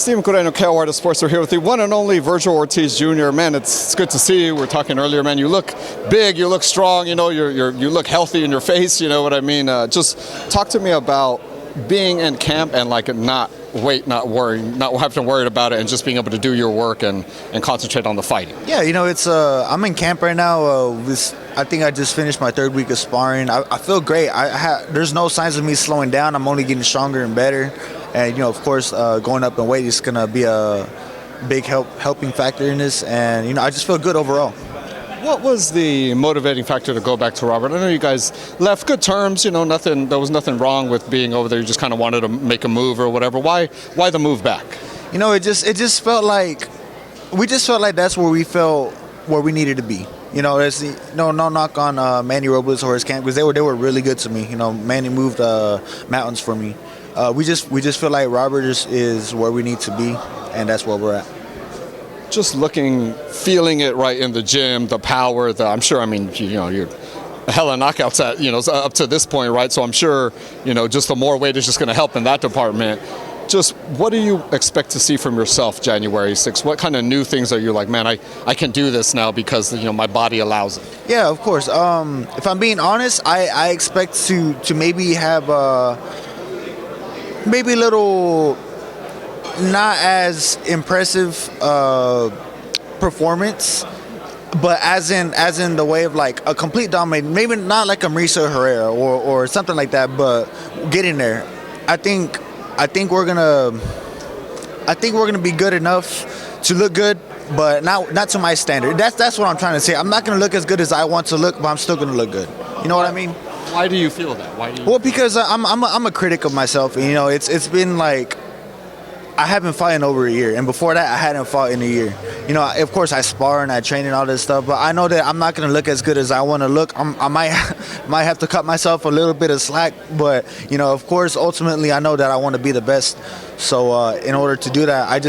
Stephen Coreno, KO Sports. We're here with the one and only Vergil Ortiz Jr. Man, it's good to see you. We were talking earlier, man. You look big, you look strong. You know, you look healthy in your face. You know what I mean? Just talk to me about being in camp and like not having to worry about it, and just being able to do your work and concentrate on the fighting. Yeah, you know, it's I'm in camp right now. I think I just finished my 3rd week of sparring. I feel great. There's no signs of me slowing down. I'm only getting stronger and better. And, you know, of course, going up in weight is going to be a big helping factor in this. And, you know, I just feel good overall. What was the motivating factor to go back to Robert? I know you guys left good terms. You know, there was nothing wrong with being over there. You just kind of wanted to make a move or whatever. Why the move back? You know, it just felt like that's where we needed to be. You know, there's no knock on Manny Robles or his camp, because they were really good to me. You know, Manny moved mountains for me. We just feel like Robert is where we need to be, and that's where we're at. Just feeling it right in the gym, the power, I'm sure, I mean, you know, you're a hell of knockouts at, you know, up to this point, right? So I'm sure, you know, just the more weight is just going to help in that department. Just what do you expect to see from yourself January 6th? What kind of new things are you like, man, I can do this now because, you know, my body allows it? Yeah, of course. If I'm being honest, I expect to maybe have maybe a little not as impressive performance, but as in the way of like a complete domination. Maybe not like a Mauricio Herrera or something like that, but getting there. I think we're gonna be good enough to look good, but not to my standard. That's what I'm trying to say. I'm not gonna look as good as I want to look, but I'm still gonna look good. You know what I mean? Why do you feel that? Well, because I'm a critic of myself, and, you know, it's been like, I haven't fought in over a year, and before that I hadn't fought in a year. You know, of course I spar and I train and all this stuff, but I know that I'm not going to look as good as I want to look. I might have to cut myself a little bit of slack, but, you know, of course, ultimately I know that I want to be the best. So in order to do that, I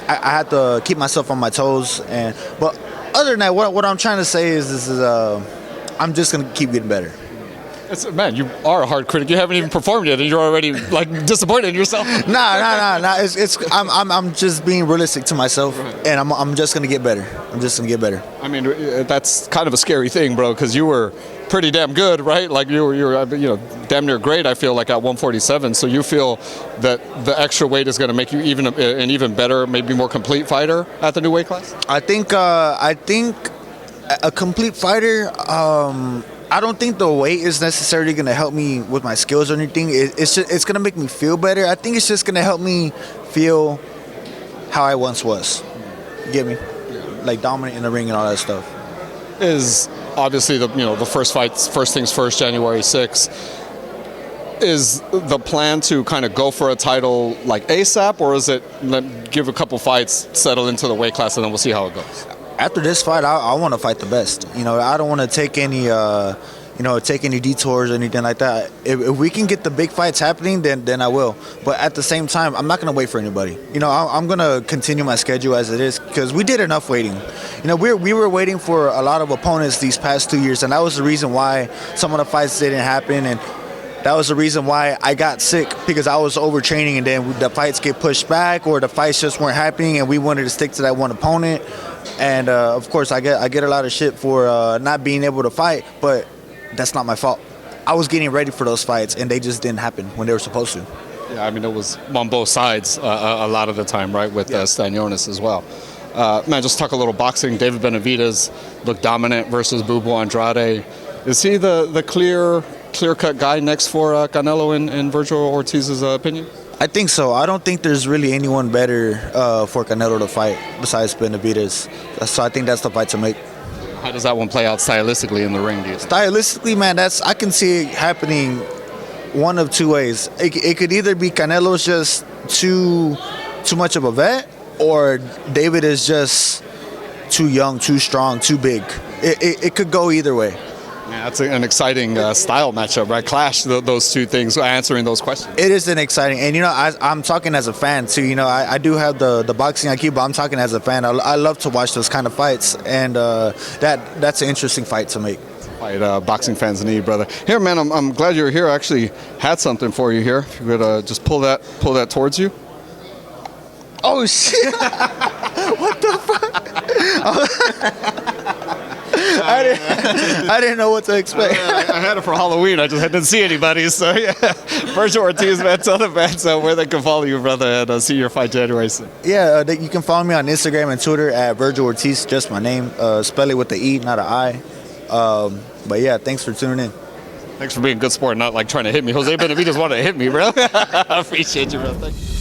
have to keep myself on my toes. But other than that, what I'm trying to say is I'm just going to keep getting better. Man, you are a hard critic. You haven't even performed yet, and you're already like disappointed in yourself. Nah. I'm just being realistic to myself, and I'm just gonna get better. I'm just gonna get better. I mean, that's kind of a scary thing, bro, because you were pretty damn good, right? Like you were damn near great. I feel like at 147. So you feel that the extra weight is going to make you an even better, maybe more complete fighter at the new weight class. I think a complete fighter. I don't think the weight is necessarily going to help me with my skills or anything. It's going to make me feel better. I think it's just going to help me feel how I once was. You get me? Like dominant in the ring and all that stuff. Is obviously the first things first, January 6th. Is the plan to kind of go for a title like ASAP, or is it give a couple fights, settle into the weight class, and then we'll see how it goes? After this fight, I want to fight the best. You know, I don't want to take any detours or anything like that. If we can get the big fights happening, then I will. But at the same time, I'm not going to wait for anybody. You know, I'm going to continue my schedule as it is, because we did enough waiting. You know, we were waiting for a lot of opponents these past 2 years, and that was the reason why some of the fights didn't happen, and that was the reason why I got sick, because I was overtraining, and then the fights get pushed back, or the fights just weren't happening, and we wanted to stick to that one opponent. And of course, I get a lot of shit for not being able to fight, but that's not my fault. I was getting ready for those fights, and they just didn't happen when they were supposed to. Yeah, I mean, it was on both sides a lot of the time, right, with Stanionis as well. Man, just talk a little boxing. David Benavidez looked dominant versus Bubu Andrade. Is he the clear-cut guy next for Canelo in Vergil Ortiz's opinion? I think so. I don't think there's really anyone better for Canelo to fight besides Benavidez. So I think that's the fight to make. How does that one play out stylistically in the ring, do you think? Stylistically, man, I can see it happening one of two ways. It could either be Canelo's just too much of a vet, or David is just too young, too strong, too big. It could go either way. Yeah, that's an exciting style matchup, right? Clash those two things, answering those questions. It is an exciting, and you know, I'm talking as a fan too. You know, I do have the boxing IQ, but I'm talking as a fan. I love to watch those kind of fights, and that's an interesting fight to make. Fight boxing fans need, brother. Here, man, I'm glad you're here. I actually had something for you here. If you could just pull that towards you. Oh shit! What the fuck? I didn't know what to expect. I had it for Halloween. I just didn't see anybody. So yeah, Vergil Ortiz, man. Tell the fans where they can follow you, brother, and see your fight January 6th. Yeah, you can follow me on Instagram and Twitter at Vergil Ortiz, just my name. Spell it with the E, not an I. But yeah, thanks for tuning in. Thanks for being a good sport, not like trying to hit me. Jose Benavidez wanted to hit me, bro. I appreciate you, bro. Thank you.